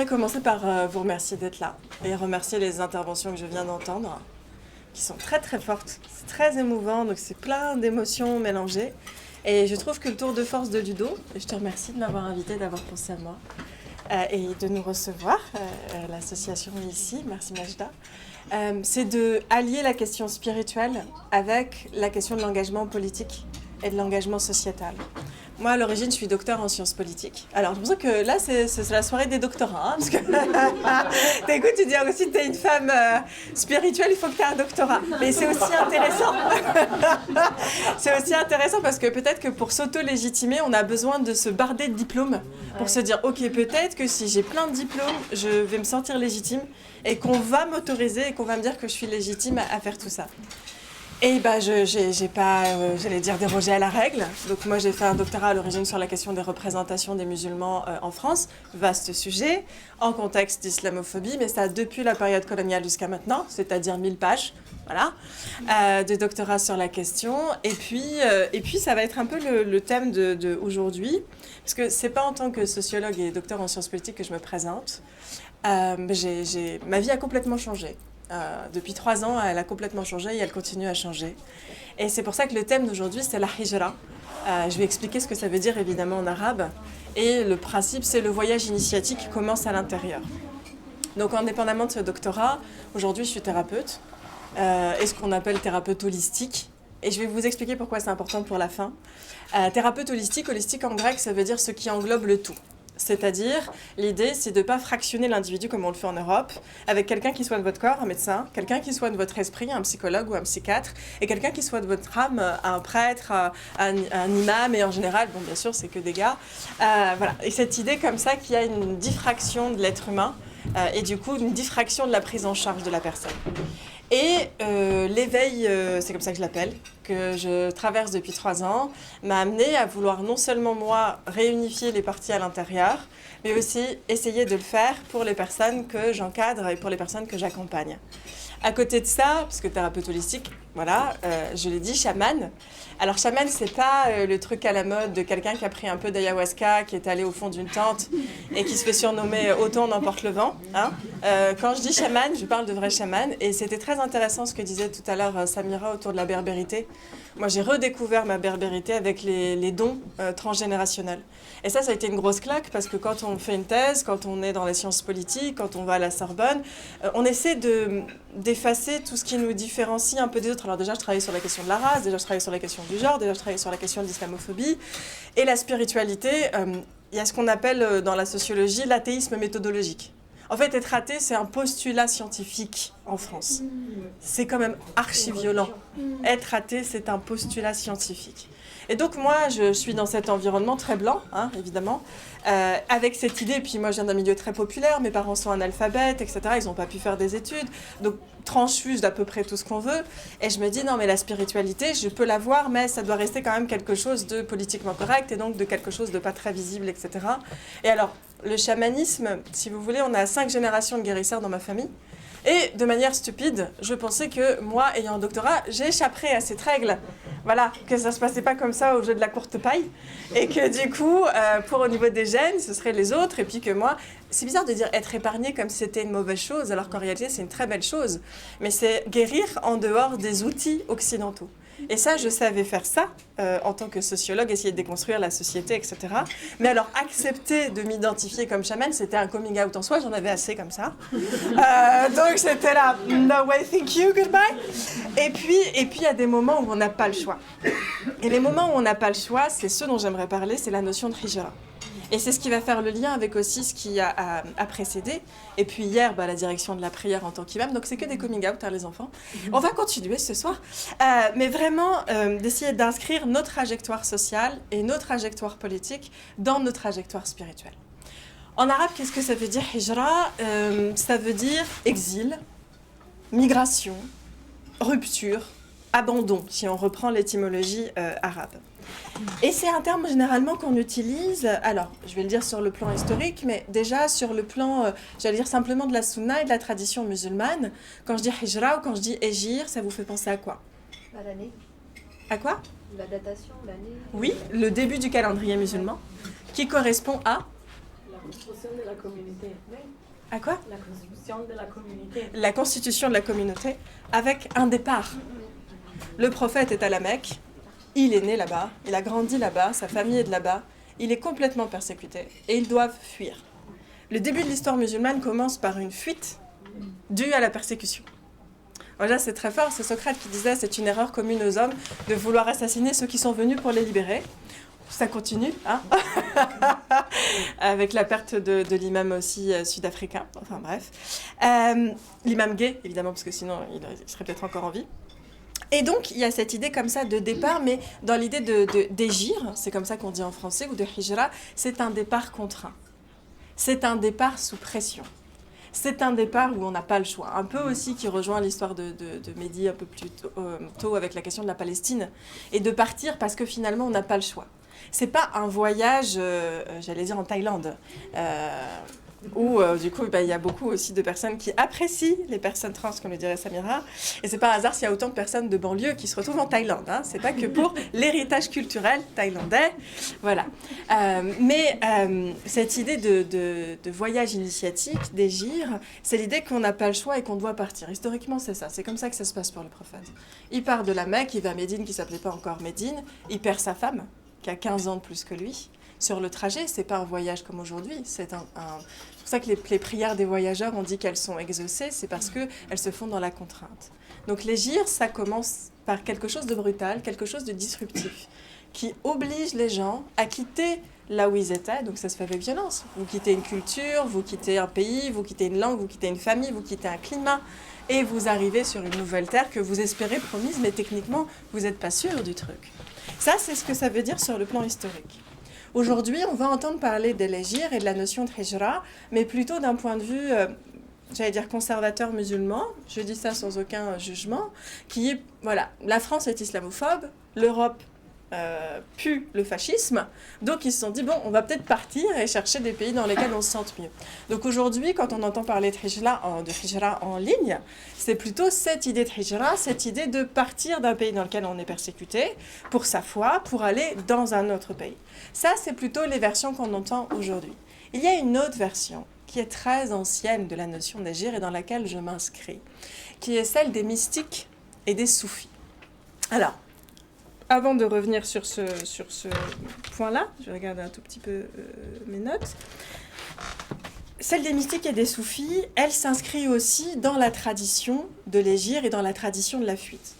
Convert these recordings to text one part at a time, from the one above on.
Je vais commencer par vous remercier d'être là et remercier les interventions que je viens d'entendre, qui sont très très fortes. C'est très émouvant, donc c'est plein d'émotions mélangées. Et je trouve que le tour de force de Ludo, et je te remercie de m'avoir invité, d'avoir pensé à moi, et de nous recevoir, l'association ici, merci Majda, c'est de allier la question spirituelle avec la question de l'engagement politique et de l'engagement sociétal. Moi, à l'origine, je suis docteur en sciences politiques. Alors, je pense que là, c'est la soirée des doctorats. Hein, parce que t'écoutes, tu dis aussi que t'es une femme spirituelle, il faut que t'aies un doctorat. Mais c'est aussi intéressant. C'est aussi intéressant parce que peut-être que pour s'auto-légitimer, on a besoin de se barder de diplômes pour se dire, OK, peut-être que si j'ai plein de diplômes, je vais me sentir légitime et qu'on va m'autoriser et qu'on va me dire que je suis légitime à faire tout ça. Et j'ai pas, j'allais dire, dérogé à la règle. Donc moi, j'ai fait un doctorat à l'origine sur la question des représentations des musulmans en France. Vaste sujet, en contexte d'islamophobie, mais ça depuis la période coloniale jusqu'à maintenant, c'est-à-dire 1000 pages, voilà, de doctorat sur la question. Et puis ça va être un peu le thème de aujourd'hui, parce que c'est pas en tant que sociologue et docteur en sciences politiques que je me présente. Ma vie a complètement changé. Depuis 3 ans, elle a complètement changé et elle continue à changer. Et c'est pour ça que le thème d'aujourd'hui, c'est la hijra. Je vais expliquer ce que ça veut dire évidemment en arabe. Et le principe, c'est le voyage initiatique qui commence à l'intérieur. Donc indépendamment de ce doctorat, aujourd'hui je suis thérapeute, et ce qu'on appelle thérapeute holistique. Et je vais vous expliquer pourquoi c'est important pour la fin. Thérapeute holistique en grec, ça veut dire ce qui englobe le tout. C'est-à-dire, l'idée, c'est de ne pas fractionner l'individu comme on le fait en Europe, avec quelqu'un qui soigne votre corps, un médecin, quelqu'un qui soigne votre esprit, un psychologue ou un psychiatre, et quelqu'un qui soigne votre âme, un prêtre, un imam, et en général, bon, bien sûr, c'est que des gars. Voilà. Et cette idée comme ça qu'il y a une diffraction de l'être humain, et du coup, une diffraction de la prise en charge de la personne. Et l'éveil, c'est comme ça que je l'appelle, que je traverse depuis 3 ans, m'a amené à vouloir non seulement moi réunifier les parties à l'intérieur, mais aussi essayer de le faire pour les personnes que j'encadre et pour les personnes que j'accompagne. À côté de ça, parce que thérapeute holistique, voilà, je l'ai dit, chaman. Alors chaman, c'est pas le truc à la mode de quelqu'un qui a pris un peu d'ayahuasca, qui est allé au fond d'une tente et qui se fait surnommer autant n'emporte le vent. Hein. Quand je dis chaman, je parle de vrai chaman. Et c'était très intéressant ce que disait tout à l'heure Samira autour de la berbérité. Moi, j'ai redécouvert ma berbérité avec les dons transgénérationnels. Et ça a été une grosse claque parce que quand on fait une thèse, quand on est dans les sciences politiques, quand on va à la Sorbonne, on essaie d'effacer tout ce qui nous différencie un peu des autres. Alors déjà, je travaillais sur la question de la race, déjà je travaillais sur la question du genre, déjà je travaillais sur la question de l'islamophobie. Et la spiritualité, il y a ce qu'on appelle dans la sociologie l'athéisme méthodologique. En fait, être athée, c'est un postulat scientifique en France. C'est quand même archi-violent. Être athée, c'est un postulat scientifique. Et donc moi, je suis dans cet environnement très blanc, hein, évidemment, avec cette idée, puis moi je viens d'un milieu très populaire, mes parents sont analphabètes, etc., ils n'ont pas pu faire des études, donc transfuse d'à peu près tout ce qu'on veut, et je me dis non mais la spiritualité, je peux l'avoir, mais ça doit rester quand même quelque chose de politiquement correct, et donc de quelque chose de pas très visible, etc. Et alors, le chamanisme, si vous voulez, on a 5 générations de guérisseurs dans ma famille, et de manière stupide, je pensais que moi, ayant un doctorat, j'échapperais à cette règle. Voilà, que ça ne se passait pas comme ça au jeu de la courte paille. Et que du coup, pour au niveau des gènes, ce seraient les autres. Et puis que moi, c'est bizarre de dire être épargné comme si c'était une mauvaise chose, alors qu'en réalité, c'est une très belle chose. Mais c'est guérir en dehors des outils occidentaux. Et ça, je savais faire ça en tant que sociologue, essayer de déconstruire la société, etc. Mais alors, accepter de m'identifier comme chaman, c'était un coming out en soi, j'en avais assez comme ça. Donc, c'était là, no way, thank you, goodbye. Et puis, il y a des moments où on n'a pas le choix. Et les moments où on n'a pas le choix, c'est ce dont j'aimerais parler, c'est la notion de hijra. Et c'est ce qui va faire le lien avec aussi ce qui a précédé. Et puis hier, la direction de la prière en tant qu'imam. Donc c'est que des coming out, hein, les enfants. On va continuer ce soir. Mais vraiment, d'essayer d'inscrire nos trajectoires sociales et nos trajectoires politiques dans nos trajectoires spirituelles. En arabe, qu'est-ce que ça veut dire hijra? Ça veut dire exil, migration, rupture, abandon, si on reprend l'étymologie arabe. Et c'est un terme généralement qu'on utilise, alors je vais le dire sur le plan historique, mais déjà sur le plan, j'allais dire simplement de la sunna et de la tradition musulmane. Quand je dis hijra ou quand je dis hégir, ça vous fait penser à quoi? À l'année. À quoi? La datation, l'année. Oui, le début du calendrier musulman, qui correspond à La construction de la communauté. Oui. À quoi? La construction de la communauté. La constitution de la communauté avec un départ. Le prophète est à la Mecque, il est né là-bas, il a grandi là-bas, sa famille est de là-bas, il est complètement persécuté et ils doivent fuir. Le début de l'histoire musulmane commence par une fuite due à la persécution. Voilà, c'est très fort, c'est Socrate qui disait c'est une erreur commune aux hommes de vouloir assassiner ceux qui sont venus pour les libérer. Ça continue, hein. Avec la perte de l'imam aussi sud-africain, enfin bref. L'imam gay, évidemment, parce que sinon il serait peut-être encore en vie. Et donc, il y a cette idée comme ça de départ, mais dans l'idée d'égir, c'est comme ça qu'on dit en français, ou de hijra, c'est un départ contraint. C'est un départ sous pression. C'est un départ où on n'a pas le choix. Un peu aussi qui rejoint l'histoire de Mehdi un peu plus tôt avec la question de la Palestine. Et de partir parce que finalement, on n'a pas le choix. C'est pas un voyage, j'allais dire en Thaïlande, où du coup il y a beaucoup aussi de personnes qui apprécient les personnes trans, comme le dirait Samira. Et c'est pas un hasard s'il y a autant de personnes de banlieue qui se retrouvent en Thaïlande. Hein. C'est pas que pour l'héritage culturel thaïlandais. Voilà. Mais cette idée de voyage initiatique, d'égir, c'est l'idée qu'on n'a pas le choix et qu'on doit partir. Historiquement, c'est ça. C'est comme ça que ça se passe pour le prophète. Il part de la Mecque, il va à Médine, qui s'appelait pas encore Médine. Il perd sa femme, qui a 15 ans de plus que lui. Sur le trajet, c'est pas un voyage comme aujourd'hui. C'est pour ça que les prières des voyageurs, on dit qu'elles sont exaucées, c'est parce qu'elles se font dans la contrainte. Donc l'égir, ça commence par quelque chose de brutal, quelque chose de disruptif, qui oblige les gens à quitter là où ils étaient, donc ça se fait avec violence. Vous quittez une culture, vous quittez un pays, vous quittez une langue, vous quittez une famille, vous quittez un climat, et vous arrivez sur une nouvelle terre que vous espérez promise, mais techniquement, vous n'êtes pas sûr du truc. Ça, c'est ce que ça veut dire sur le plan historique. Aujourd'hui, on va entendre parler de l'égir et de la notion de hijra, mais plutôt d'un point de vue, j'allais dire conservateur musulman, je dis ça sans aucun jugement, qui est, voilà, la France est islamophobe, l'Europe pue le fascisme, donc ils se sont dit, bon, on va peut-être partir et chercher des pays dans lesquels on se sente mieux. Donc aujourd'hui, quand on entend parler de hijra en ligne, c'est plutôt cette idée de hijra, cette idée de partir d'un pays dans lequel on est persécuté, pour sa foi, pour aller dans un autre pays. Ça, c'est plutôt les versions qu'on entend aujourd'hui. Il y a une autre version qui est très ancienne de la notion d'agir et dans laquelle je m'inscris, qui est celle des mystiques et des soufis. Alors, avant de revenir sur ce point-là, je regarde un tout petit peu mes notes. Celle des mystiques et des soufis, elle s'inscrit aussi dans la tradition de l'égir et dans la tradition de la fuite.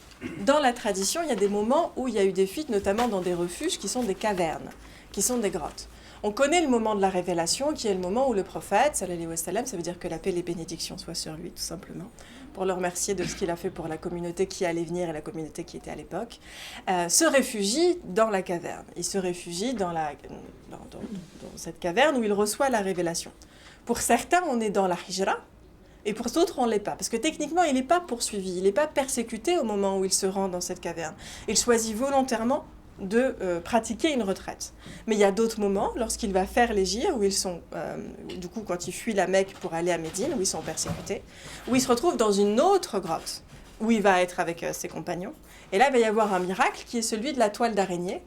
Dans la tradition, il y a des moments où il y a eu des fuites, notamment dans des refuges qui sont des cavernes, qui sont des grottes. On connaît le moment de la révélation, qui est le moment où le prophète, sallallahu alayhi wa sallam, ça veut dire que la paix et les bénédictions soient sur lui, tout simplement, pour le remercier de ce qu'il a fait pour la communauté qui allait venir et la communauté qui était à l'époque, se réfugie dans la caverne. Il se réfugie dans cette caverne où il reçoit la révélation. Pour certains, on est dans la hijra, et pour d'autres, on ne l'est pas. Parce que techniquement, il n'est pas poursuivi, il n'est pas persécuté au moment où il se rend dans cette caverne. Il choisit volontairement de pratiquer une retraite. Mais il y a d'autres moments, lorsqu'il va faire l'égir, où ils sont, du coup, quand il fuit la Mecque pour aller à Médine, où ils sont persécutés, où il se retrouve dans une autre grotte, où il va être avec ses compagnons. Et là, il va y avoir un miracle qui est celui de la toile d'araignée,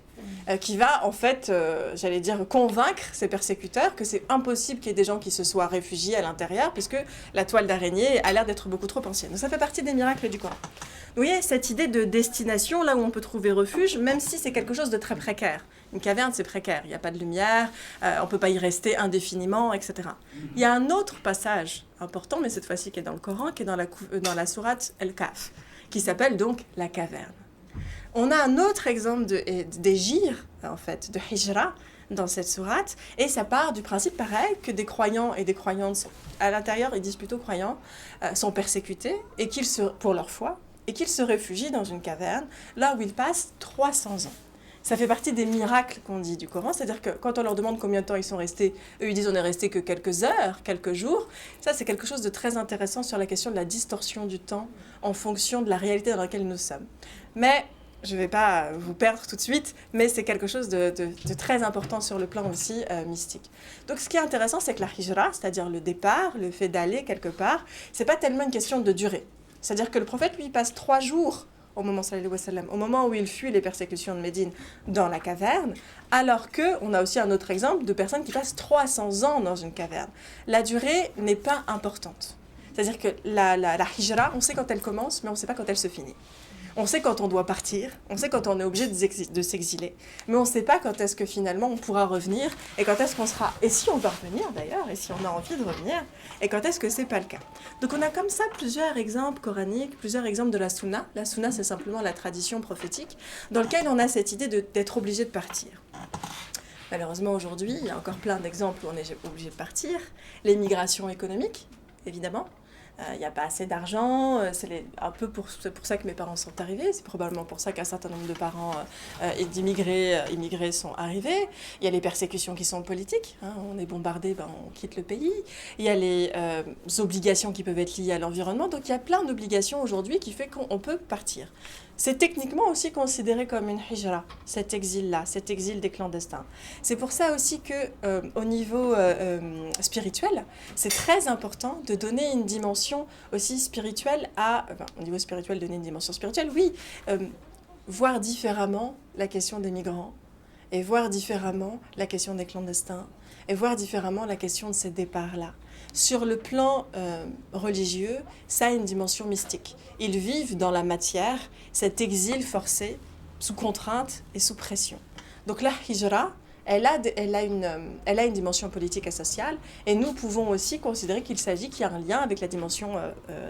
qui va, en fait, j'allais dire, convaincre ses persécuteurs que c'est impossible qu'il y ait des gens qui se soient réfugiés à l'intérieur, puisque la toile d'araignée a l'air d'être beaucoup trop ancienne. Donc ça fait partie des miracles du Coran. Vous voyez, cette idée de destination, là où on peut trouver refuge, même si c'est quelque chose de très précaire. Une caverne, c'est précaire, il n'y a pas de lumière, on ne peut pas y rester indéfiniment, etc. Il y a un autre passage important, mais cette fois-ci qui est dans le Coran, qui est dans la sourate El-Kaf, qui s'appelle donc la caverne. On a un autre exemple d'égir, en fait, de hijra, dans cette sourate, et ça part du principe pareil que des croyants et des croyantes sont, à l'intérieur, ils disent plutôt croyants, sont persécutés et pour leur foi, et qu'ils se réfugient dans une caverne, là où ils passent 300 ans. Ça fait partie des miracles qu'on dit du Coran, c'est-à-dire que quand on leur demande combien de temps ils sont restés, eux ils disent on n'est resté que quelques heures, quelques jours. Ça c'est quelque chose de très intéressant sur la question de la distorsion du temps en fonction de la réalité dans laquelle nous sommes. Mais je ne vais pas vous perdre tout de suite, mais c'est quelque chose de très important sur le plan aussi mystique. Donc ce qui est intéressant, c'est que la hijra, c'est-à-dire le départ, le fait d'aller quelque part, c'est pas tellement une question de durée. C'est-à-dire que le prophète, lui, passe 3 jours au moment, sallallahu alayhi wa sallam, au moment où il fuit les persécutions de Médine dans la caverne, alors qu'on a aussi un autre exemple de personnes qui passent 300 ans dans une caverne. La durée n'est pas importante. C'est-à-dire que la hijra, on sait quand elle commence, mais on ne sait pas quand elle se finit. On sait quand on doit partir, on sait quand on est obligé de s'exiler, mais on ne sait pas quand est-ce que finalement on pourra revenir, et quand est-ce qu'on sera, et si on va revenir d'ailleurs, et si on a envie de revenir, et quand est-ce que ce n'est pas le cas. Donc on a comme ça plusieurs exemples coraniques, plusieurs exemples de la sunna. La sunna, c'est simplement la tradition prophétique, dans lequel on a cette idée d'être obligé de partir. Malheureusement aujourd'hui, il y a encore plein d'exemples où on est obligé de partir. Les migrations économiques, évidemment. Il n'y a pas assez d'argent, un peu c'est pour ça que mes parents sont arrivés, c'est probablement pour ça qu'un certain nombre de parents immigrés sont arrivés. Il y a les persécutions qui sont politiques, hein, on est bombardé, on quitte le pays. Il y a les obligations qui peuvent être liées à l'environnement, donc il y a plein d'obligations aujourd'hui qui fait qu'on peut partir. C'est techniquement aussi considéré comme une hijra, cet exil-là, cet exil des clandestins. C'est pour ça aussi qu'au niveau spirituel, c'est très important de donner une dimension aussi spirituelle au niveau spirituel, donner une dimension spirituelle, oui, voir différemment la question des migrants, et voir différemment la question des clandestins, et voir différemment la question de ces départs-là. Sur le plan religieux, ça a une dimension mystique. Ils vivent dans la matière cet exil forcé, sous contrainte et sous pression. Donc la hijra, elle a une dimension politique et sociale, et nous pouvons aussi considérer qu'il y a un lien avec la dimension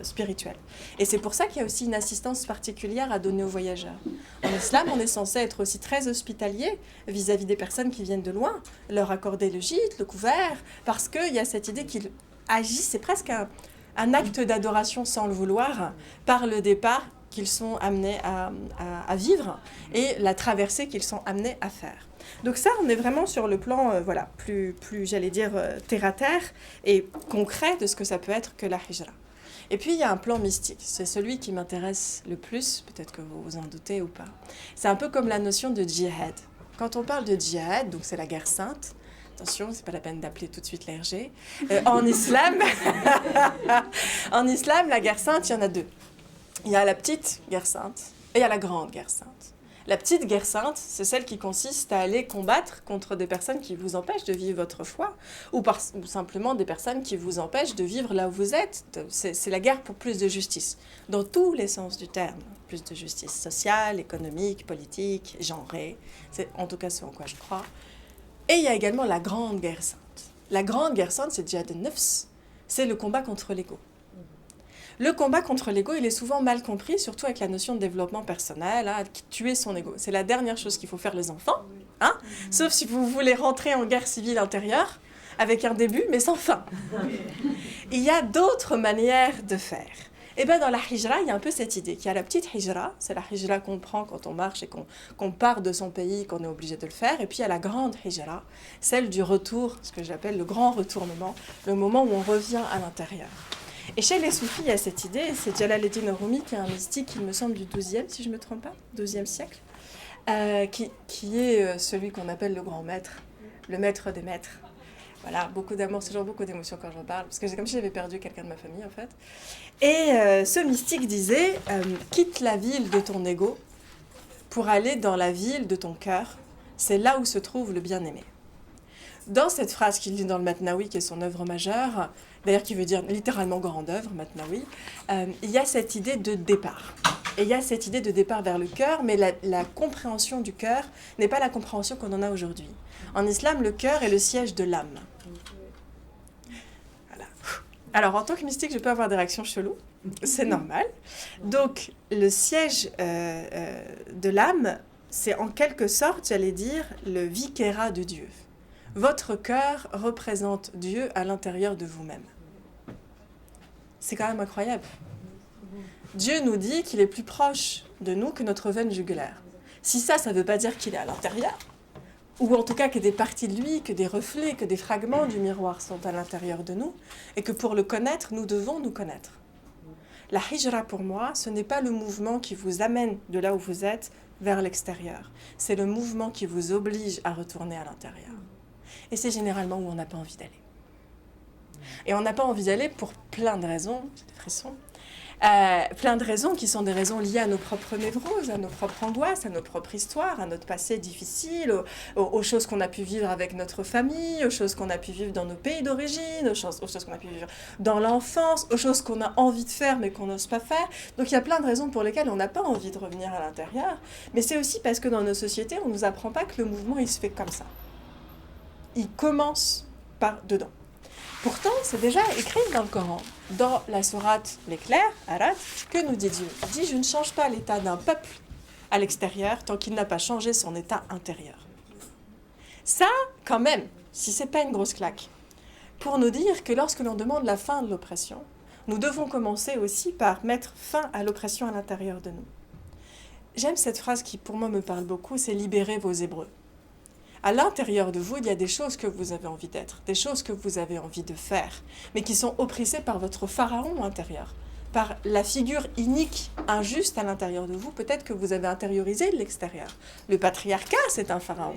spirituelle. Et c'est pour ça qu'il y a aussi une assistance particulière à donner aux voyageurs. En islam, on est censé être aussi très hospitalier vis-à-vis des personnes qui viennent de loin, leur accorder le gîte, le couvert, parce qu'il y a cette idée qu'ils agissent, c'est presque un acte d'adoration sans le vouloir, par le départ qu'ils sont amenés à vivre et la traversée qu'ils sont amenés à faire. Donc ça, on est vraiment sur le plan plus j'allais dire, terre-à-terre et concret de ce que ça peut être que la hijra. Et puis, il y a un plan mystique. C'est celui qui m'intéresse le plus, peut-être que vous vous en doutez ou pas. C'est un peu comme la notion de djihad. Quand on parle de djihad, donc c'est la guerre sainte, attention, c'est pas la peine d'appeler tout de suite l'RG. En islam, la guerre sainte, il y en a deux. Il y a la petite guerre sainte et il y a la grande guerre sainte. La petite guerre sainte, c'est celle qui consiste à aller combattre contre des personnes qui vous empêchent de vivre votre foi ou simplement des personnes qui vous empêchent de vivre là où vous êtes. C'est la guerre pour plus de justice, dans tous les sens du terme. Plus de justice sociale, économique, politique, genrée. C'est en tout cas ce en quoi je crois. Et il y a également la grande guerre sainte. La grande guerre sainte, c'est djihad al-nafs, c'est le combat contre l'ego. Le combat contre l'ego, il est souvent mal compris, surtout avec la notion de développement personnel, tuer son ego. C'est la dernière chose qu'il faut faire les enfants, sauf si vous voulez rentrer en guerre civile intérieure, avec un début, mais sans fin. Il y a d'autres manières de faire. Et bien dans la hijra, il y a un peu cette idée qu'il y a la petite hijra, c'est la hijra qu'on prend quand on marche et qu'on part de son pays, qu'on est obligé de le faire. Et puis il y a la grande hijra, celle du retour, ce que j'appelle le grand retournement, le moment où on revient à l'intérieur. Et chez les soufis, il y a cette idée, c'est Jalal-Eddin Rumi, qui est un mystique, il me semble, du XIIe, si je ne me trompe pas, XIIe siècle, qui est celui qu'on appelle le grand maître, le maître des maîtres. Voilà, beaucoup d'amour, c'est toujours beaucoup d'émotions quand j'en parle, parce que c'est comme si j'avais perdu quelqu'un de ma famille, en fait. Et ce mystique disait, quitte la ville de ton ego pour aller dans la ville de ton cœur, c'est là où se trouve le bien-aimé. Dans cette phrase qu'il dit dans le Matnaoui, qui est son œuvre majeure, d'ailleurs qui veut dire littéralement grande œuvre, Matnaoui, il y a cette idée de départ. Et il y a cette idée de départ vers le cœur, mais la compréhension du cœur n'est pas la compréhension qu'on en a aujourd'hui. En islam, le cœur est le siège de l'âme. Voilà. Alors, en tant que mystique, je peux avoir des réactions cheloues, c'est normal. Donc, le siège de l'âme, c'est en quelque sorte, j'allais dire, le vikérat de Dieu. Votre cœur représente Dieu à l'intérieur de vous-même. C'est quand même incroyable. Dieu nous dit qu'il est plus proche de nous que notre veine jugulaire. Si ça ne veut pas dire qu'il est à l'intérieur, ou en tout cas que des parties de lui, que des reflets, que des fragments du miroir sont à l'intérieur de nous, et que pour le connaître, nous devons nous connaître. La hijra, pour moi, ce n'est pas le mouvement qui vous amène de là où vous êtes vers l'extérieur. C'est le mouvement qui vous oblige à retourner à l'intérieur. Et c'est généralement où on n'a pas envie d'aller. Et on n'a pas envie d'aller pour plein de raisons, j'ai des frissons. Plein de raisons qui sont des raisons liées à nos propres névroses, à nos propres angoisses, à nos propres histoires, à notre passé difficile, aux choses qu'on a pu vivre avec notre famille, aux choses qu'on a pu vivre dans nos pays d'origine, aux choses qu'on a pu vivre dans l'enfance, aux choses qu'on a envie de faire mais qu'on n'ose pas faire. Donc il y a plein de raisons pour lesquelles on n'a pas envie de revenir à l'intérieur, mais c'est aussi parce que dans nos sociétés, on ne nous apprend pas que le mouvement, il se fait comme ça. Il commence par dedans. Pourtant, c'est déjà écrit dans le Coran, dans la sourate l'éclair, Arat, que nous dit Dieu. Il dit, je ne change pas l'état d'un peuple à l'extérieur tant qu'il n'a pas changé son état intérieur. Ça, quand même, si c'est pas une grosse claque, pour nous dire que lorsque l'on demande la fin de l'oppression, nous devons commencer aussi par mettre fin à l'oppression à l'intérieur de nous. J'aime cette phrase qui, pour moi, me parle beaucoup, c'est « libérez vos Hébreux ». À l'intérieur de vous, il y a des choses que vous avez envie d'être, des choses que vous avez envie de faire, mais qui sont oppressées par votre pharaon intérieur, par la figure inique, injuste à l'intérieur de vous. Peut-être que vous avez intériorisé de l'extérieur. Le patriarcat, c'est un pharaon.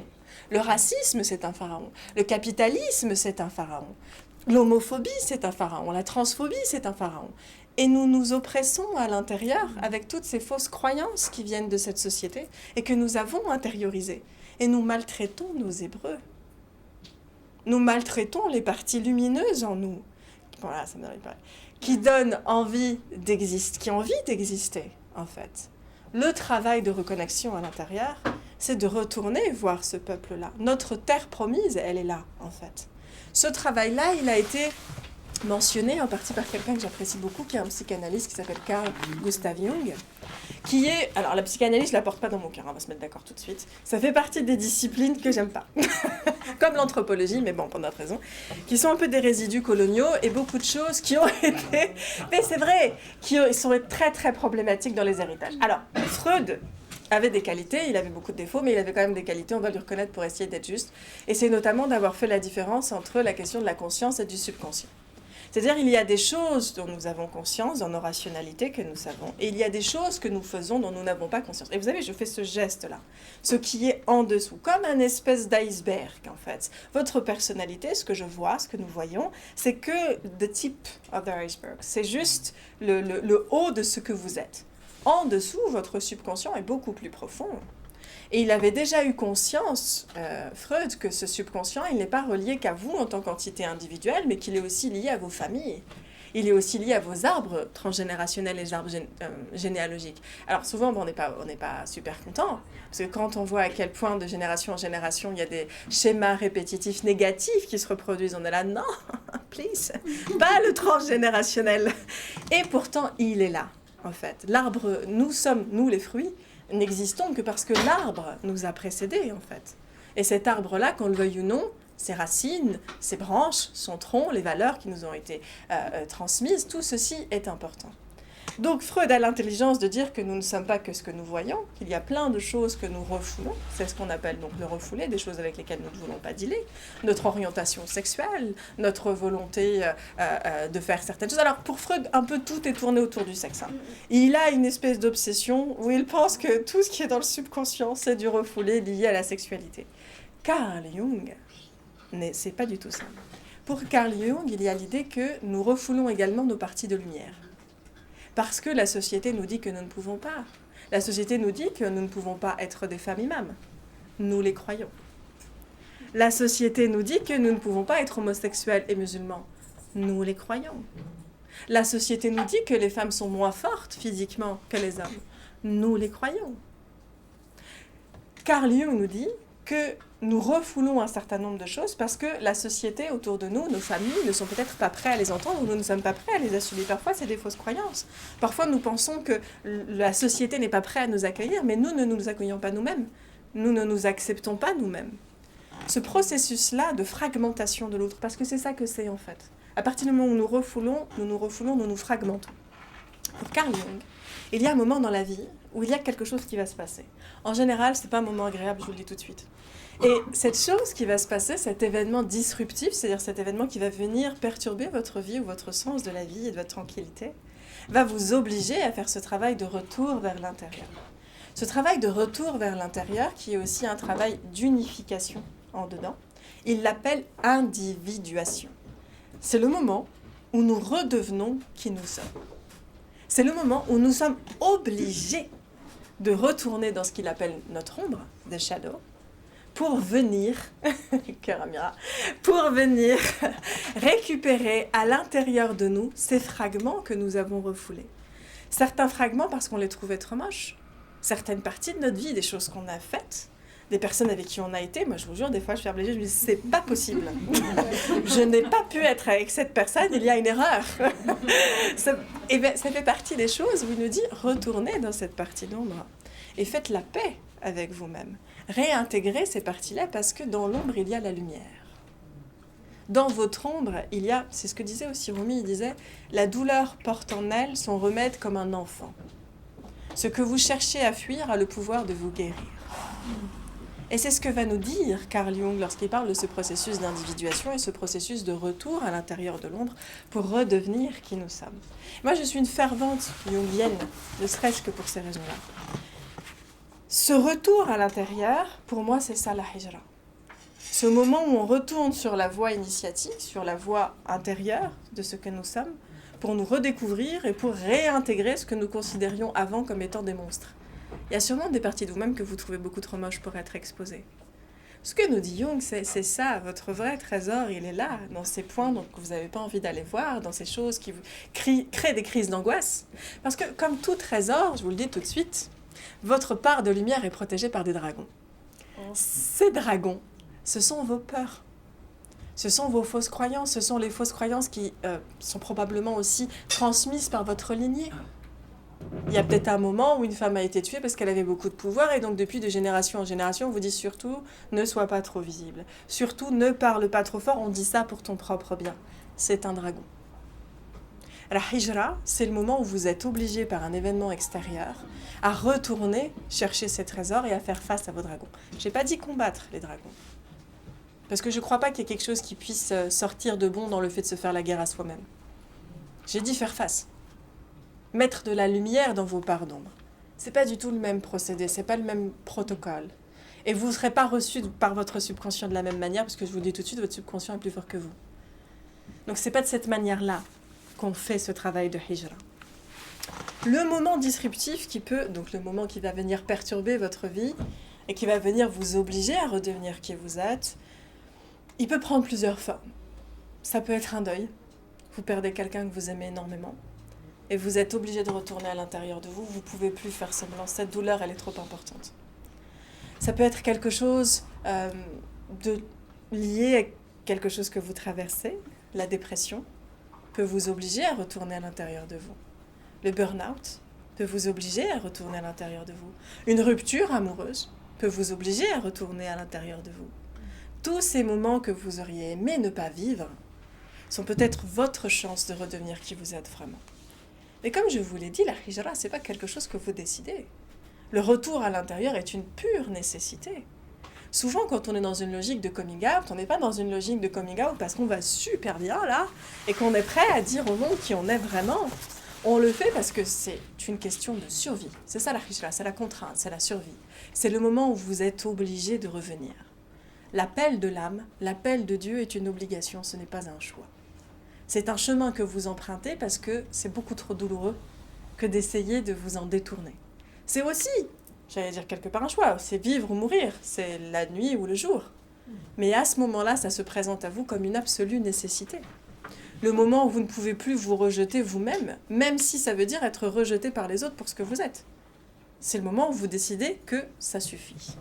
Le racisme, c'est un pharaon. Le capitalisme, c'est un pharaon. L'homophobie, c'est un pharaon. La transphobie, c'est un pharaon. Et nous nous oppressons à l'intérieur avec toutes ces fausses croyances qui viennent de cette société et que nous avons intériorisées. Et nous maltraitons nos Hébreux. Nous maltraitons les parties lumineuses en nous. Voilà, ça m'arrive pas. Qui donnent envie d'exister, qui ont envie d'exister, en fait. Le travail de reconnexion à l'intérieur, c'est de retourner voir ce peuple-là. Notre terre promise, elle est là, en fait. Ce travail-là, il a été mentionné en partie par quelqu'un que j'apprécie beaucoup, qui est un psychanalyste qui s'appelle Carl Gustav Jung, qui est... Alors, la psychanalyse, je ne la porte pas dans mon cœur, on va se mettre d'accord tout de suite. Ça fait partie des disciplines que j'aime pas. Comme l'anthropologie, mais bon, pour d'autres raisons, qui sont un peu des résidus coloniaux et beaucoup de choses qui ont été... Mais c'est vrai, qui sont très, très problématiques dans les héritages. Alors, Freud avait des qualités, il avait beaucoup de défauts, mais il avait quand même des qualités, on va lui reconnaître pour essayer d'être juste. Et c'est notamment d'avoir fait la différence entre la question de la conscience et du subconscient. C'est-à-dire, il y a des choses dont nous avons conscience, dans nos rationalités que nous savons, et il y a des choses que nous faisons dont nous n'avons pas conscience. Et vous savez, je fais ce geste-là, ce qui est en dessous, comme un espèce d'iceberg, en fait. Votre personnalité, ce que je vois, ce que nous voyons, c'est que the tip of the iceberg. C'est juste le haut de ce que vous êtes. En dessous, votre subconscient est beaucoup plus profond. Et il avait déjà eu conscience, Freud, que ce subconscient, il n'est pas relié qu'à vous en tant qu'entité individuelle, mais qu'il est aussi lié à vos familles. Il est aussi lié à vos arbres transgénérationnels et les arbres généalogiques. Alors souvent, on n'est pas super content, parce que quand on voit à quel point de génération en génération, il y a des schémas répétitifs négatifs qui se reproduisent, on est là, non, please, pas le transgénérationnel. Et pourtant, il est là, en fait. L'arbre, nous sommes, nous les fruits, n'existons que parce que l'arbre nous a précédés, en fait. Et cet arbre-là, qu'on le veuille ou non, ses racines, ses branches, son tronc, les valeurs qui nous ont été transmises, tout ceci est important. Donc Freud a l'intelligence de dire que nous ne sommes pas que ce que nous voyons, qu'il y a plein de choses que nous refoulons, c'est ce qu'on appelle donc le refoulé, des choses avec lesquelles nous ne voulons pas dealer, notre orientation sexuelle, notre volonté de faire certaines choses. Alors pour Freud, un peu tout est tourné autour du sexe. Hein. Il a une espèce d'obsession où il pense que tout ce qui est dans le subconscient, c'est du refoulé lié à la sexualité. Carl Jung, c'est pas du tout ça. Pour Carl Jung, il y a l'idée que nous refoulons également nos parties de lumière. Parce que la société nous dit que nous ne pouvons pas. La société nous dit que nous ne pouvons pas être des femmes imams. Nous les croyons. La société nous dit que nous ne pouvons pas être homosexuels et musulmans. Nous les croyons. La société nous dit que les femmes sont moins fortes physiquement que les hommes. Nous les croyons. Carl Jung nous dit que nous refoulons un certain nombre de choses parce que la société autour de nous, nos familles, ne sont peut-être pas prêts à les entendre ou nous ne sommes pas prêts à les assumer. Parfois, c'est des fausses croyances. Parfois, nous pensons que la société n'est pas prête à nous accueillir, mais nous ne nous accueillons pas nous-mêmes. Nous ne nous acceptons pas nous-mêmes. Ce processus-là de fragmentation de l'autre, parce que c'est ça que c'est en fait. À partir du moment où nous nous fragmentons. Pour Carl Jung, il y a un moment dans la vie où il y a quelque chose qui va se passer. En général, ce n'est pas un moment agréable, je vous le dis tout de suite. Et cette chose qui va se passer, cet événement disruptif, c'est-à-dire cet événement qui va venir perturber votre vie ou votre sens de la vie et de votre tranquillité, va vous obliger à faire ce travail de retour vers l'intérieur. Ce travail de retour vers l'intérieur, qui est aussi un travail d'unification en dedans, il l'appelle individuation. C'est le moment où nous redevenons qui nous sommes. C'est le moment où nous sommes obligés de retourner dans ce qu'il appelle notre ombre, the shadow, pour venir, pour venir récupérer à l'intérieur de nous ces fragments que nous avons refoulés. Certains fragments parce qu'on les trouvait trop moches, certaines parties de notre vie, des choses qu'on a faites, des personnes avec qui on a été. Moi, je vous jure, des fois, je ferme les yeux, je me dis, c'est pas possible. Je n'ai pas pu être avec cette personne, il y a une erreur. Ça fait partie des choses où il nous dit, retournez dans cette partie d'ombre et faites la paix avec vous-même. Réintégrez ces parties-là parce que dans l'ombre, il y a la lumière. Dans votre ombre, il y a, c'est ce que disait aussi Rumi, il disait, la douleur porte en elle son remède comme un enfant. Ce que vous cherchez à fuir a le pouvoir de vous guérir. Et c'est ce que va nous dire Carl Jung lorsqu'il parle de ce processus d'individuation et ce processus de retour à l'intérieur de l'ombre pour redevenir qui nous sommes. Moi, je suis une fervente jungienne, ne serait-ce que pour ces raisons-là. Ce retour à l'intérieur, pour moi, c'est ça la hijra. Ce moment où on retourne sur la voie initiatique, sur la voie intérieure de ce que nous sommes, pour nous redécouvrir et pour réintégrer ce que nous considérions avant comme étant des monstres. Il y a sûrement des parties de vous-même que vous trouvez beaucoup trop moches pour être exposées. Ce que nous dit Jung, c'est ça, votre vrai trésor, il est là, dans ces points donc, que vous n'avez pas envie d'aller voir, dans ces choses qui vous créent des crises d'angoisse. Parce que comme tout trésor, je vous le dis tout de suite, votre part de lumière est protégée par des dragons. Ces dragons, ce sont vos peurs. Ce sont vos fausses croyances, ce sont les fausses croyances qui sont probablement aussi transmises par votre lignée. Il y a peut-être un moment où une femme a été tuée parce qu'elle avait beaucoup de pouvoir et donc depuis de génération en génération, on vous dit surtout ne sois pas trop visible. Surtout ne parle pas trop fort, on dit ça pour ton propre bien. C'est un dragon. La hijra, c'est le moment où vous êtes obligé par un événement extérieur à retourner chercher ces trésors et à faire face à vos dragons. Je n'ai pas dit combattre les dragons. Parce que je ne crois pas qu'il y ait quelque chose qui puisse sortir de bon dans le fait de se faire la guerre à soi-même. J'ai dit faire face. Mettre de la lumière dans vos parts d'ombre. C'est pas du tout le même procédé, c'est pas le même protocole. Et vous ne serez pas reçu par votre subconscient de la même manière, parce que je vous le dis tout de suite, votre subconscient est plus fort que vous. Donc c'est pas de cette manière-là qu'on fait ce travail de hijra. Le moment disruptif qui peut, donc le moment qui va venir perturber votre vie, et qui va venir vous obliger à redevenir qui vous êtes, il peut prendre plusieurs formes. Ça peut être un deuil. Vous perdez quelqu'un que vous aimez énormément. Et vous êtes obligé de retourner à l'intérieur de vous. Vous ne pouvez plus faire semblant. Cette douleur, elle est trop importante. Ça peut être quelque chose lié à quelque chose que vous traversez. La dépression peut vous obliger à retourner à l'intérieur de vous. Le burn-out peut vous obliger à retourner à l'intérieur de vous. Une rupture amoureuse peut vous obliger à retourner à l'intérieur de vous. Tous ces moments que vous auriez aimé ne pas vivre sont peut-être votre chance de redevenir qui vous êtes vraiment. Mais comme je vous l'ai dit, la hijra, ce n'est pas quelque chose que vous décidez. Le retour à l'intérieur est une pure nécessité. Souvent, quand on est dans une logique de coming out, on n'est pas dans une logique de coming out parce qu'on va super bien là et qu'on est prêt à dire au monde qui on est vraiment. On le fait parce que c'est une question de survie. C'est ça la hijra, c'est la contrainte, c'est la survie. C'est le moment où vous êtes obligé de revenir. L'appel de l'âme, l'appel de Dieu est une obligation, ce n'est pas un choix. C'est un chemin que vous empruntez parce que c'est beaucoup trop douloureux que d'essayer de vous en détourner. C'est aussi, j'allais dire quelque part un choix, c'est vivre ou mourir, c'est la nuit ou le jour. Mais à ce moment-là, ça se présente à vous comme une absolue nécessité. Le moment où vous ne pouvez plus vous rejeter vous-même, même si ça veut dire être rejeté par les autres pour ce que vous êtes. C'est le moment où vous décidez que ça suffit.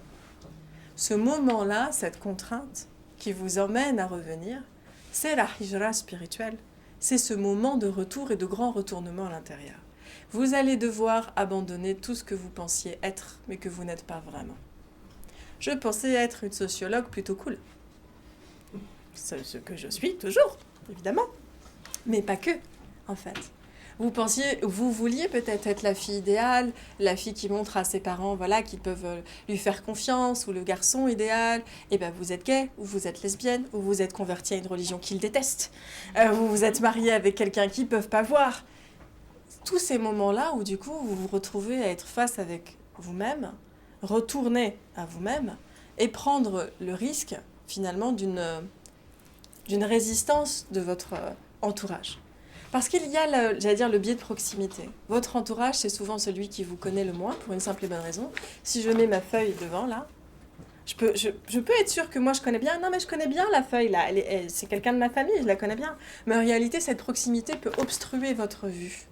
Ce moment-là, cette contrainte qui vous emmène à revenir, c'est la hijra spirituelle. C'est ce moment de retour et de grand retournement à l'intérieur. Vous allez devoir abandonner tout ce que vous pensiez être, mais que vous n'êtes pas vraiment. Je pensais être une sociologue plutôt cool. C'est ce que je suis toujours, évidemment. Mais pas que, en fait. Vous vouliez peut-être être la fille idéale, la fille qui montre à ses parents, voilà, qu'ils peuvent lui faire confiance, ou le garçon idéal. Et ben vous êtes gay, ou vous êtes lesbienne, ou vous êtes converti à une religion qu'ils détestent, ou vous êtes marié avec quelqu'un qu'ils ne peuvent pas voir. Tous ces moments-là où du coup vous vous retrouvez à être face avec vous-même, retourner à vous-même et prendre le risque finalement d'une résistance de votre entourage. Parce qu'il y a, le biais de proximité. Votre entourage, c'est souvent celui qui vous connaît le moins, pour une simple et bonne raison. Si je mets ma feuille devant, là, je peux être sûre que moi, je connais bien. Non, mais je connais bien la feuille, là. C'est quelqu'un de ma famille, je la connais bien. Mais en réalité, cette proximité peut obstruer votre vue.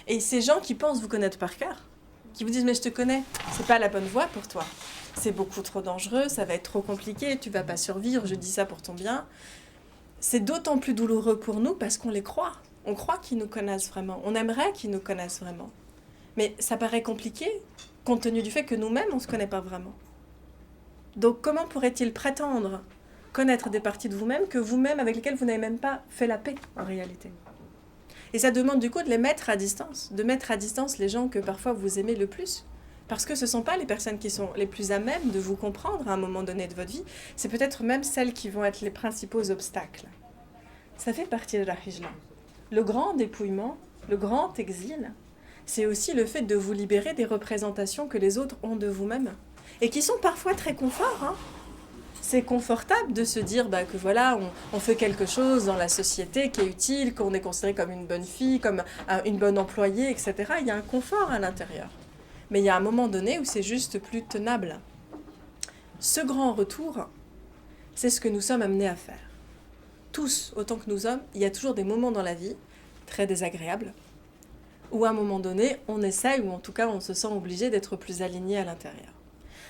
Et ces gens qui pensent vous connaître par cœur, qui vous disent « mais je te connais, c'est pas la bonne voie pour toi. C'est beaucoup trop dangereux, ça va être trop compliqué, tu vas pas survivre, je dis ça pour ton bien. » C'est d'autant plus douloureux pour nous parce qu'on les croit. On croit qu'ils nous connaissent vraiment. On aimerait qu'ils nous connaissent vraiment. Mais ça paraît compliqué compte tenu du fait que nous-mêmes, on ne se connaît pas vraiment. Donc comment pourrait-il prétendre connaître des parties de vous-même que vous-même, avec lesquelles vous n'avez même pas fait la paix en réalité? Et ça demande du coup de les mettre à distance, de mettre à distance les gens que parfois vous aimez le plus. Parce que ce ne sont pas les personnes qui sont les plus à même de vous comprendre à un moment donné de votre vie, c'est peut-être même celles qui vont être les principaux obstacles. Ça fait partie de la hijra. Le grand dépouillement, le grand exil, c'est aussi le fait de vous libérer des représentations que les autres ont de vous-même. Et qui sont parfois très conforts. Hein. C'est confortable de se dire que voilà, on fait quelque chose dans la société qui est utile, qu'on est considéré comme une bonne fille, comme une bonne employée, etc. Il y a un confort à l'intérieur. Mais il y a un moment donné où c'est juste plus tenable. Ce grand retour, c'est ce que nous sommes amenés à faire. Tous, autant que nous sommes, il y a toujours des moments dans la vie très désagréables où à un moment donné, on essaye, ou en tout cas on se sent obligé d'être plus aligné à l'intérieur.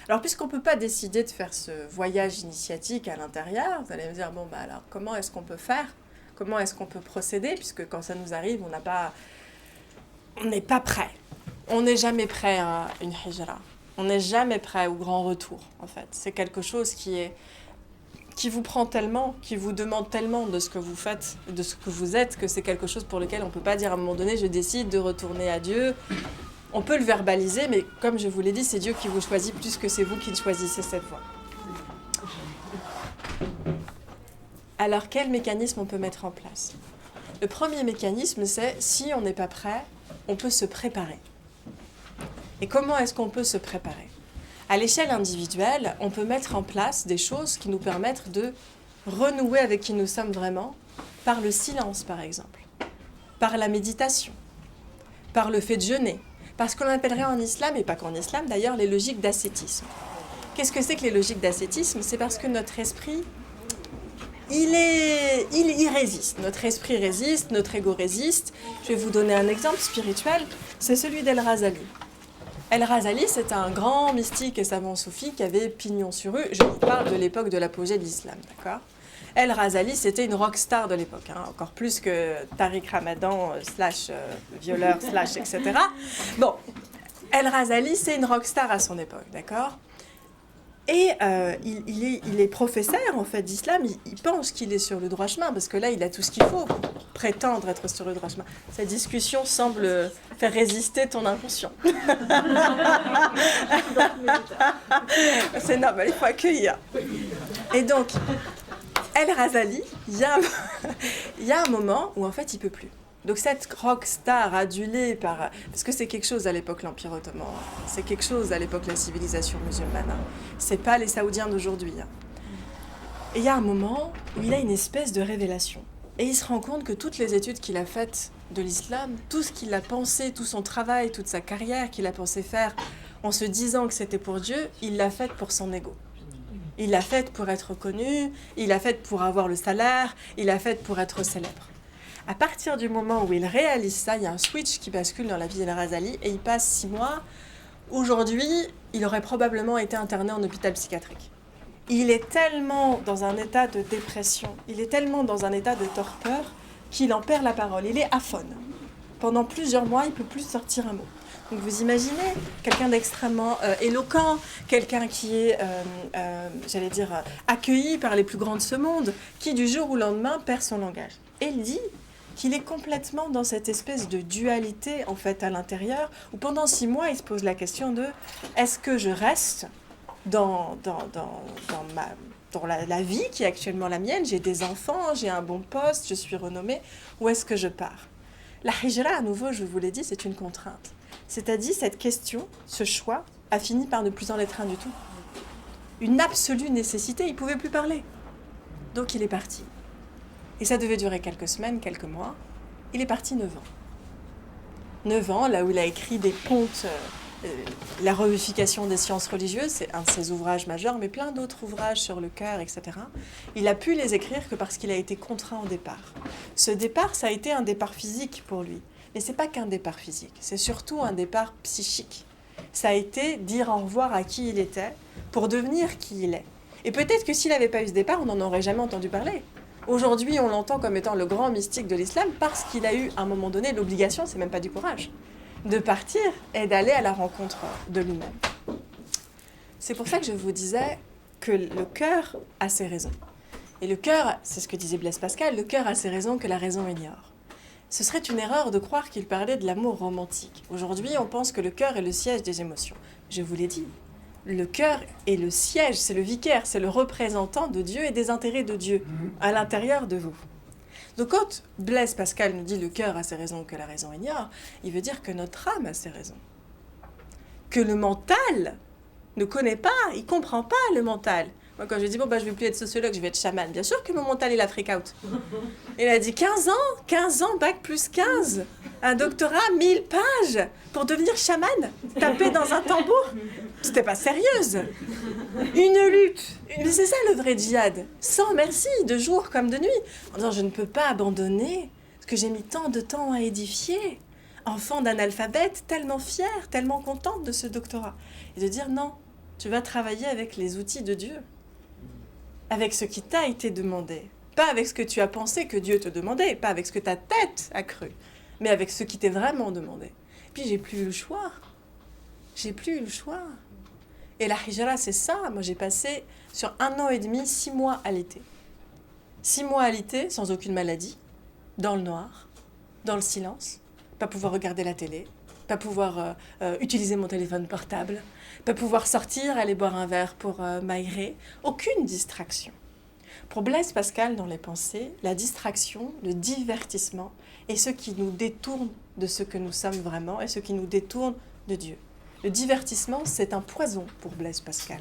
Alors puisqu'on ne peut pas décider de faire ce voyage initiatique à l'intérieur, vous allez me dire, alors comment est-ce qu'on peut faire? Comment est-ce qu'on peut procéder? Puisque quand ça nous arrive, on n'est pas prêt. On n'est jamais prêt à une hijra. On n'est jamais prêt au grand retour, en fait. C'est quelque chose qui vous prend tellement, qui vous demande tellement de ce que vous faites, de ce que vous êtes, que c'est quelque chose pour lequel on ne peut pas dire à un moment donné, je décide de retourner à Dieu. On peut le verbaliser, mais comme je vous l'ai dit, c'est Dieu qui vous choisit plus que c'est vous qui choisissez cette voie. Alors, quel mécanisme on peut mettre en place? Le premier mécanisme, c'est si on n'est pas prêt, on peut se préparer. Et comment est-ce qu'on peut se préparer? À l'échelle individuelle, on peut mettre en place des choses qui nous permettent de renouer avec qui nous sommes vraiment, par le silence par exemple, par la méditation, par le fait de jeûner, par ce qu'on appellerait en islam, et pas qu'en islam d'ailleurs, les logiques d'ascétisme. Qu'est-ce que c'est que les logiques d'ascétisme? C'est parce que notre esprit, il résiste. Notre esprit résiste, notre ego résiste. Je vais vous donner un exemple spirituel, c'est celui d'El-Razali. El-Razali, c'est un grand mystique et savant soufi qui avait pignon sur rue. Je vous parle de l'époque de l'apogée de l'islam, d'accord? El-Razali, c'était une rockstar de l'époque, encore plus que Tariq Ramadan, violeur, etc. Bon, El-Razali, c'est une rockstar à son époque, d'accord? Et il est professeur, en fait, d'islam. Il pense qu'il est sur le droit chemin, parce que là, il a tout ce qu'il faut pour prétendre être sur le droit chemin. Cette discussion semble faire résister ton inconscient. C'est normal, il faut accueillir. Et donc, El-Razali, il y a un moment où, en fait, il ne peut plus. Donc cette rockstar adulée par... Parce que c'est quelque chose à l'époque l'Empire ottoman, c'est quelque chose à l'époque la civilisation musulmane. C'est pas les Saoudiens d'aujourd'hui. Et il y a un moment où il a une espèce de révélation. Et il se rend compte que toutes les études qu'il a faites de l'islam, tout ce qu'il a pensé, tout son travail, toute sa carrière qu'il a pensé faire en se disant que c'était pour Dieu, il l'a faite pour son ego. Il l'a faite pour être connu, il l'a faite pour avoir le salaire, il l'a faite pour être célèbre. À partir du moment où il réalise ça, il y a un switch qui bascule dans la vie d'El-Razali et il passe 6 mois. Aujourd'hui, il aurait probablement été interné en hôpital psychiatrique. Il est tellement dans un état de dépression, il est tellement dans un état de torpeur qu'il en perd la parole. Il est aphone. Pendant plusieurs mois, il ne peut plus sortir un mot. Donc vous imaginez quelqu'un d'extrêmement éloquent, quelqu'un qui est, accueilli par les plus grands de ce monde, qui du jour au lendemain perd son langage. Et il dit qu'il est complètement dans cette espèce de dualité en fait à l'intérieur, où pendant 6 mois, il se pose la question de est-ce que je reste dans la vie qui est actuellement la mienne, j'ai des enfants, j'ai un bon poste, je suis renommée, ou est-ce que je pars? La hijra, à nouveau, je vous l'ai dit, c'est une contrainte. C'est-à-dire, cette question, ce choix, a fini par ne plus en être un du tout. Une absolue nécessité, il ne pouvait plus parler. Donc il est parti. Et ça devait durer quelques semaines, quelques mois. il est parti 9 ans. 9 ans, là où il a écrit des pontes, la revivification des sciences religieuses, c'est un de ses ouvrages majeurs, mais plein d'autres ouvrages sur le cœur, etc. Il a pu les écrire que parce qu'il a été contraint au départ. Ce départ, ça a été un départ physique pour lui. Mais ce n'est pas qu'un départ physique, c'est surtout un départ psychique. Ça a été dire au revoir à qui il était pour devenir qui il est. Et peut-être que s'il n'avait pas eu ce départ, on n'en aurait jamais entendu parler. Aujourd'hui, on l'entend comme étant le grand mystique de l'islam parce qu'il a eu, à un moment donné, l'obligation, c'est même pas du courage, de partir et d'aller à la rencontre de lui-même. C'est pour ça que je vous disais que le cœur a ses raisons. Et le cœur, c'est ce que disait Blaise Pascal, le cœur a ses raisons que la raison ignore. Ce serait une erreur de croire qu'il parlait de l'amour romantique. Aujourd'hui, on pense que le cœur est le siège des émotions. Je vous l'ai dit, le cœur est le siège, c'est le vicaire, c'est le représentant de Dieu et des intérêts de Dieu à l'intérieur de vous. Donc quand Blaise Pascal nous dit le cœur a ses raisons que la raison ignore, il veut dire que notre âme a ses raisons. Que le mental ne connaît pas, il ne comprend pas le mental. Moi, quand je dis, je ne vais plus être sociologue, je vais être chaman, bien sûr que mon mental, il a freak out. Il a dit 15 ans, bac plus 15, un doctorat, 1000 pages, pour devenir chaman, taper dans un tambour. C'était pas sérieuse. Une lutte. Mais c'est ça le vrai djihad. Sans merci, de jour comme de nuit. En disant, je ne peux pas abandonner ce que j'ai mis tant de temps à édifier. Enfant d'analphabète, tellement fière, tellement contente de ce doctorat. Et de dire, non, tu vas travailler avec les outils de Dieu. Avec ce qui t'a été demandé. Pas avec ce que tu as pensé que Dieu te demandait, pas avec ce que ta tête a cru, mais avec ce qui t'est vraiment demandé. Puis j'ai plus eu le choix. J'ai plus eu le choix. Et la hijra, c'est ça. Moi, j'ai passé sur 1 an et demi, 6 mois à l'été. 6 mois à l'été, sans aucune maladie, dans le noir, dans le silence, pas pouvoir regarder la télé, pas pouvoir utiliser mon téléphone portable, pas pouvoir sortir, aller boire un verre pour m'aérer, aucune distraction. Pour Blaise Pascal, dans les pensées, la distraction, le divertissement est ce qui nous détourne de ce que nous sommes vraiment et ce qui nous détourne de Dieu. Le divertissement, c'est un poison pour Blaise Pascal.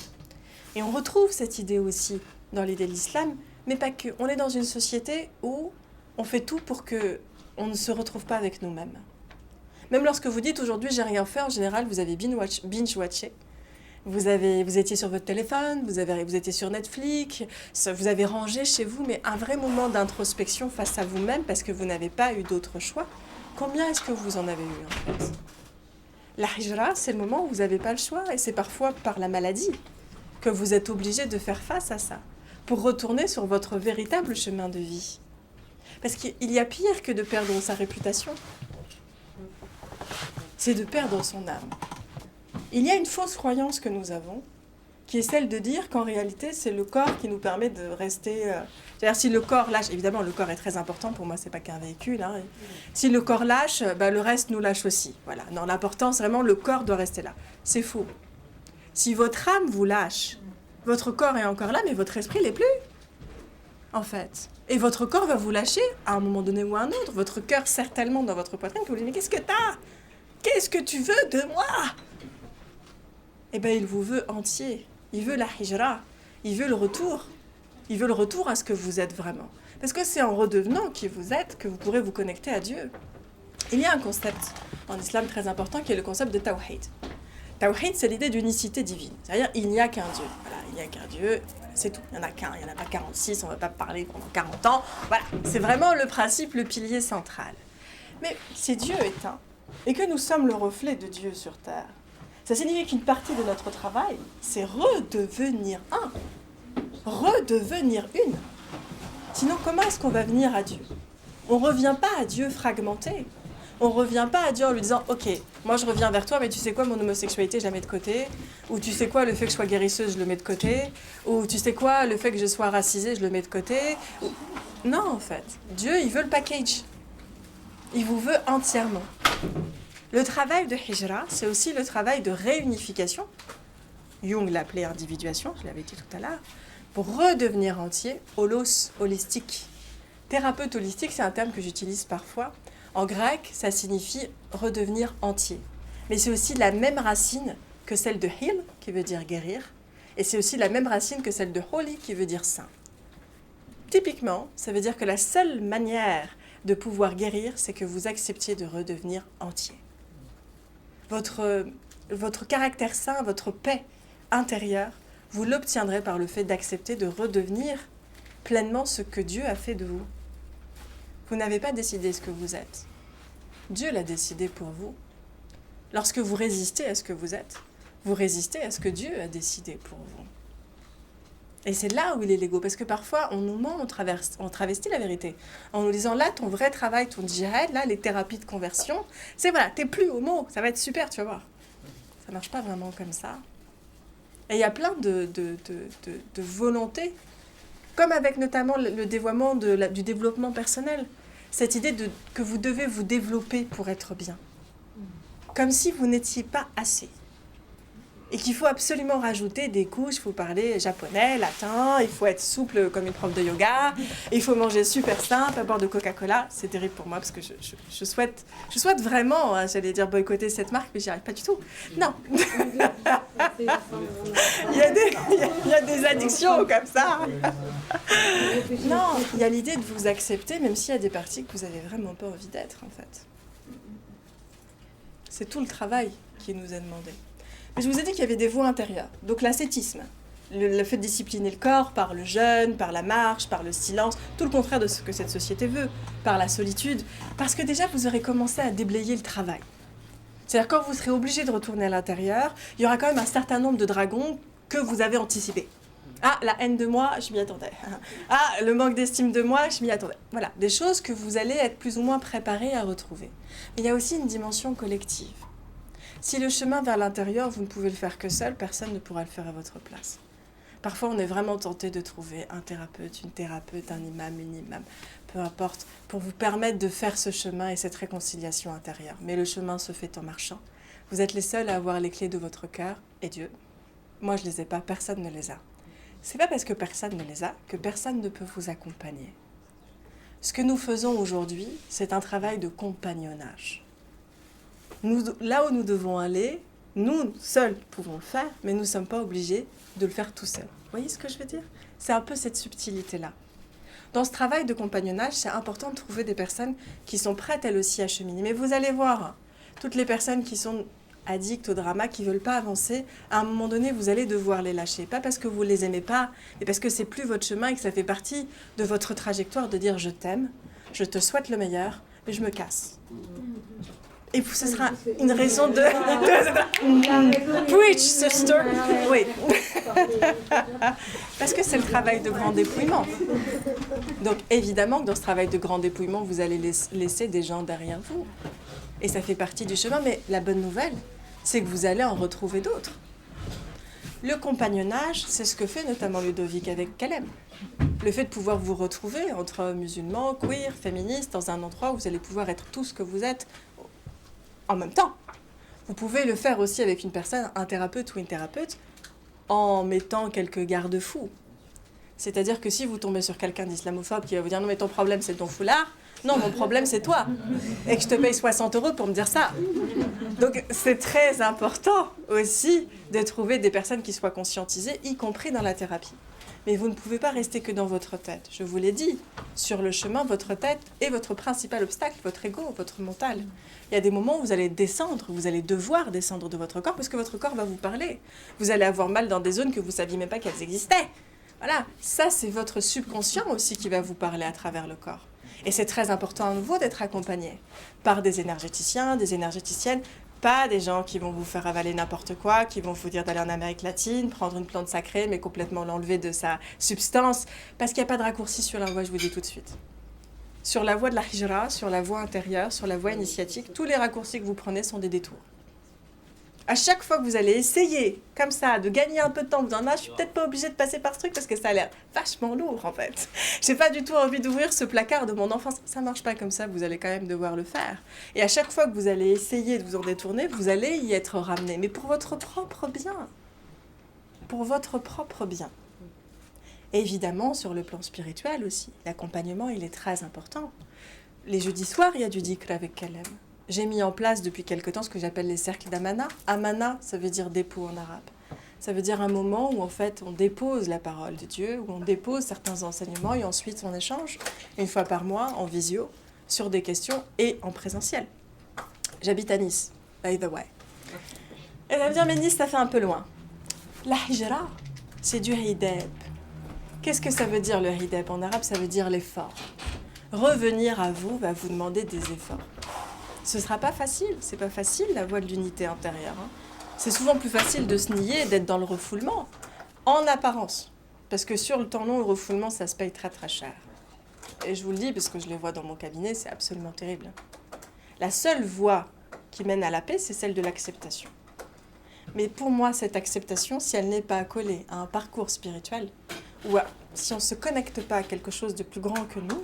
Et on retrouve cette idée aussi dans l'idée de l'islam, mais pas que. On est dans une société où on fait tout pour qu'on ne se retrouve pas avec nous-mêmes. Même lorsque vous dites aujourd'hui j'ai rien fait, en général vous avez binge-watché. Vous étiez sur votre téléphone, vous étiez sur Netflix, vous avez rangé chez vous, mais un vrai moment d'introspection face à vous-même parce que vous n'avez pas eu d'autre choix. Combien est-ce que vous en avez eu en fait ? La hijra, c'est le moment où vous n'avez pas le choix et c'est parfois par la maladie que vous êtes obligé de faire face à ça pour retourner sur votre véritable chemin de vie. Parce qu'il y a pire que de perdre sa réputation. C'est de perdre son âme. Il y a une fausse croyance que nous avons, qui est celle de dire qu'en réalité, c'est le corps qui nous permet de rester... C'est-à-dire, si le corps lâche... Évidemment, le corps est très important, pour moi, c'est pas qu'un véhicule. Hein. Si le corps lâche, le reste nous lâche aussi. Voilà. Non, l'important, c'est vraiment le corps doit rester là. C'est faux. Si votre âme vous lâche, votre corps est encore là, mais votre esprit l'est plus, en fait. Et votre corps va vous lâcher à un moment donné ou à un autre. Votre cœur serre tellement dans votre poitrine que vous lui dites « Mais qu'est-ce que t'as ? Qu'est-ce que tu veux de moi ?» Eh bien, il vous veut entier. Il veut la hijra. Il veut le retour. Il veut le retour à ce que vous êtes vraiment. Parce que c'est en redevenant qui vous êtes que vous pourrez vous connecter à Dieu. Il y a un concept en islam très important qui est le concept de tawhid. Tawhid, c'est l'idée d'unicité divine. C'est-à-dire, il n'y a qu'un Dieu. Voilà, il n'y a qu'un Dieu, c'est tout. Il n'y en a qu'un, il n'y en a pas 46, on ne va pas parler pendant 40 ans. Voilà, c'est vraiment le principe, le pilier central. Mais si Dieu est un, et que nous sommes le reflet de Dieu sur terre, ça signifie qu'une partie de notre travail, c'est redevenir un, redevenir une. Sinon, comment est-ce qu'on va venir à Dieu ? On ne revient pas à Dieu fragmenté. On ne revient pas à Dieu en lui disant « Ok, moi je reviens vers toi, mais tu sais quoi, mon homosexualité, je la mets de côté. » Ou « Tu sais quoi, le fait que je sois guérisseuse, je le mets de côté. » Ou « Tu sais quoi, le fait que je sois racisée, je le mets de côté. » Non, en fait. Dieu, il veut le package. Il vous veut entièrement. Le travail de hijra, c'est aussi le travail de réunification. Jung l'appelait individuation, je l'avais dit tout à l'heure, pour redevenir entier, holos, holistique. Thérapeute holistique, c'est un terme que j'utilise parfois. En grec, ça signifie redevenir entier. Mais c'est aussi la même racine que celle de heal, qui veut dire guérir, et c'est aussi la même racine que celle de holy, qui veut dire saint. Typiquement, ça veut dire que la seule manière de pouvoir guérir, c'est que vous acceptiez de redevenir entier. Votre caractère sain, votre paix intérieure, vous l'obtiendrez par le fait d'accepter de redevenir pleinement ce que Dieu a fait de vous. Vous n'avez pas décidé ce que vous êtes. Dieu l'a décidé pour vous. Lorsque vous résistez à ce que vous êtes, vous résistez à ce que Dieu a décidé pour vous. Et c'est là où il est l'ego, parce que parfois on nous ment, on travestit la vérité, en nous disant là ton vrai travail, ton djihad, là les thérapies de conversion, c'est voilà, t'es plus homo, ça va être super, tu vas voir. Ça marche pas vraiment comme ça. Et il y a plein de volontés, comme avec notamment le dévoiement du développement personnel, cette idée que vous devez vous développer pour être bien, comme si vous n'étiez pas assez. Et qu'il faut absolument rajouter des couches, il faut parler japonais, latin, il faut être souple comme une prof de yoga, il faut manger super sain, pas boire de Coca-Cola. C'est terrible pour moi parce que je souhaite vraiment, hein, j'allais dire boycotter cette marque, mais j'y arrive pas du tout. Non. il y a des addictions comme ça. Non, il y a l'idée de vous accepter, même s'il y a des parties que vous n'avez vraiment pas envie d'être, en fait. C'est tout le travail qui nous est demandé. Mais je vous ai dit qu'il y avait des voies intérieures. Donc l'ascétisme, le fait de discipliner le corps par le jeûne, par la marche, par le silence, tout le contraire de ce que cette société veut, par la solitude, parce que déjà vous aurez commencé à déblayer le travail. C'est-à-dire quand vous serez obligé de retourner à l'intérieur, il y aura quand même un certain nombre de dragons que vous avez anticipés. Ah, la haine de moi, je m'y attendais. Ah, le manque d'estime de moi, je m'y attendais. Voilà, des choses que vous allez être plus ou moins préparés à retrouver. Mais il y a aussi une dimension collective. Si le chemin vers l'intérieur, vous ne pouvez le faire que seul, personne ne pourra le faire à votre place. Parfois, on est vraiment tenté de trouver un thérapeute, un imam, une imam, peu importe, pour vous permettre de faire ce chemin et cette réconciliation intérieure. Mais le chemin se fait en marchant. Vous êtes les seuls à avoir les clés de votre cœur et Dieu. Moi, je ne les ai pas, personne ne les a. C'est pas parce que personne ne les a que personne ne peut vous accompagner. Ce que nous faisons aujourd'hui, c'est un travail de compagnonnage. Là où nous devons aller, nous seuls pouvons le faire, mais nous ne sommes pas obligés de le faire tout seuls. Vous voyez ce que je veux dire? C'est un peu cette subtilité-là. Dans ce travail de compagnonnage, c'est important de trouver des personnes qui sont prêtes elles aussi à cheminer. Mais vous allez voir, toutes les personnes qui sont addictes au drama, qui ne veulent pas avancer, à un moment donné, vous allez devoir les lâcher. Pas parce que vous ne les aimez pas, mais parce que c'est plus votre chemin et que ça fait partie de votre trajectoire de dire « je t'aime, je te souhaite le meilleur, mais je me casse ». Et ce sera une raison de... Preach, sister. Oui. Parce que c'est le travail de grand dépouillement. Donc évidemment que dans ce travail de grand dépouillement, vous allez laisser des gens derrière vous. Et ça fait partie du chemin. Mais la bonne nouvelle, c'est que vous allez en retrouver d'autres. Le compagnonnage, c'est ce que fait notamment Ludovic avec Calem. Le fait de pouvoir vous retrouver entre musulmans, queer, féministes, dans un endroit où vous allez pouvoir être tout ce que vous êtes en même temps. Vous pouvez le faire aussi avec une personne, un thérapeute ou une thérapeute, en mettant quelques garde-fous. C'est-à-dire que si vous tombez sur quelqu'un d'islamophobe qui va vous dire « Non mais ton problème c'est ton foulard », non, mon problème c'est toi, et que je te paye 60 € pour me dire ça. Donc c'est très important aussi de trouver des personnes qui soient conscientisées, y compris dans la thérapie. Mais vous ne pouvez pas rester que dans votre tête. Je vous l'ai dit, sur le chemin, votre tête est votre principal obstacle, votre ego, votre mental. Il y a des moments où vous allez descendre, vous allez devoir descendre de votre corps parce que votre corps va vous parler. Vous allez avoir mal dans des zones que vous ne saviez même pas qu'elles existaient. Voilà, ça c'est votre subconscient aussi qui va vous parler à travers le corps. Et c'est très important à nouveau d'être accompagné par des énergéticiens, des énergéticiennes, pas des gens qui vont vous faire avaler n'importe quoi, qui vont vous dire d'aller en Amérique latine, prendre une plante sacrée, mais complètement l'enlever de sa substance, parce qu'il n'y a pas de raccourci sur la voie, je vous dis tout de suite. Sur la voie de la hijra, sur la voie intérieure, sur la voie initiatique, tous les raccourcis que vous prenez sont des détours. À chaque fois que vous allez essayer, comme ça, de gagner un peu de temps, vous en avez, je suis peut-être pas obligée de passer par ce truc parce que ça a l'air vachement lourd en fait. J'ai pas du tout envie d'ouvrir ce placard de mon enfance. Ça marche pas comme ça, vous allez quand même devoir le faire. Et à chaque fois que vous allez essayer de vous en détourner, vous allez y être ramené. Mais pour votre propre bien. Pour votre propre bien. Et évidemment, sur le plan spirituel aussi, l'accompagnement, il est très important. Les jeudis soirs, il y a du dhikr avec Calem. J'ai mis en place depuis quelque temps ce que j'appelle les cercles d'Amana. Amana, ça veut dire dépôt en arabe. Ça veut dire un moment où en fait on dépose la parole de Dieu, où on dépose certains enseignements et ensuite on échange une fois par mois en visio sur des questions et en présentiel. J'habite à Nice, by the way. Et elle va me dire, mais Nice, ça fait un peu loin. La hijra, c'est du hideb. Qu'est-ce que ça veut dire le hideb? En arabe, ça veut dire l'effort. Revenir à vous va vous demander des efforts. Ce ne sera pas facile, c'est pas facile la voie de l'unité intérieure. C'est souvent plus facile de se nier et d'être dans le refoulement, en apparence. Parce que sur le temps long, le refoulement, ça se paye très très cher. Et je vous le dis parce que je les vois dans mon cabinet, c'est absolument terrible. La seule voie qui mène à la paix, c'est celle de l'acceptation. Mais pour moi, cette acceptation, si elle n'est pas accolée à un parcours spirituel, ou si on ne se connecte pas à quelque chose de plus grand que nous,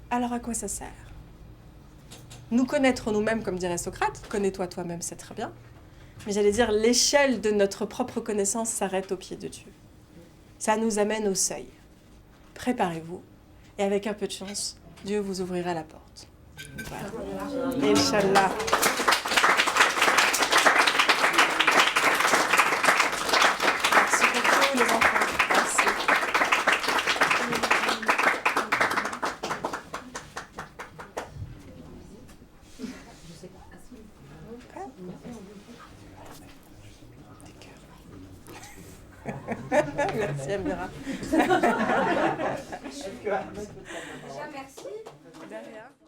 alors à quoi ça sert? Nous connaître nous-mêmes, comme dirait Socrate, connais-toi toi-même, c'est très bien. Mais j'allais dire, l'échelle de notre propre connaissance s'arrête au pied de Dieu. Ça nous amène au seuil. Préparez-vous, et avec un peu de chance, Dieu vous ouvrira la porte. Voilà. Inch'Allah. Merci beaucoup les enfants. Merci. Merci Amira. Déjà, merci. De rien.